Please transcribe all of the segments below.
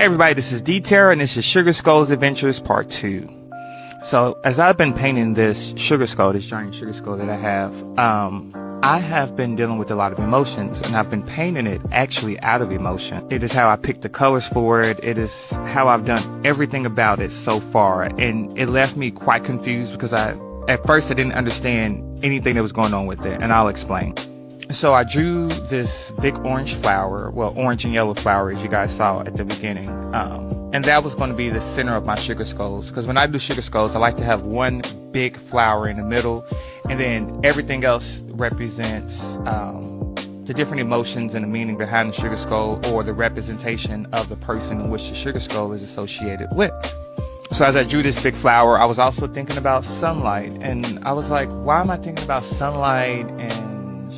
Hey everybody, this is D-Terra and this is Sugar Skull's Adventures Part 2. So, as I've been painting this sugar skull, this giant sugar skull that I have been dealing with a lot of emotions, and I've been painting it actually out of emotion. It is how I picked the colors for it. It is how I've done everything about it so far, and it left me quite confused because at first I didn't understand anything that was going on with it, and I'll explain. So I drew this big orange flower, well, orange and yellow flower, as you guys saw at the beginning. And that was going to be the center of my sugar skulls. Because when I do sugar skulls, I like to have one big flower in the middle, and then everything else represents the different emotions and the meaning behind the sugar skull, or the representation of the person in which the sugar skull is associated with. So as I drew this big flower, I was also thinking about sunlight. And I was like, why am I thinking about sunlight and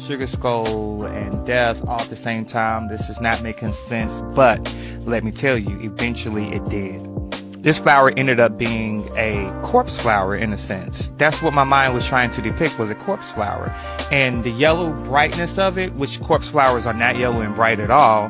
sugar skull and death all at the same time? This is not making sense, but let me tell you, eventually it did. This flower ended up being a corpse flower in a sense. That's what my mind was trying to depict, was a corpse flower. And the yellow brightness of it, which corpse flowers are not yellow and bright at all,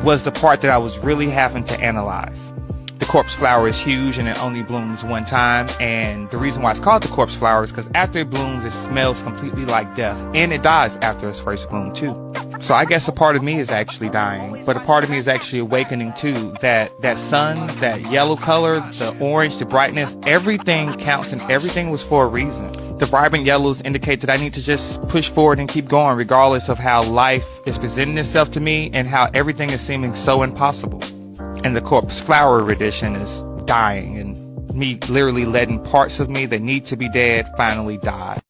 was the part that I was really having to analyze. The corpse flower is huge and it only blooms one time, and the reason why it's called the corpse flower is because after it blooms it smells completely like death, and it dies after its first bloom too. So I guess a part of me is actually dying, but a part of me is actually awakening too. That sun, that yellow color, the orange, the brightness, everything counts and everything was for a reason. The vibrant yellows indicate that I need to just push forward and keep going regardless of how life is presenting itself to me and how everything is seeming so impossible. And the corpse flower edition is dying, and me literally letting parts of me that need to be dead finally die.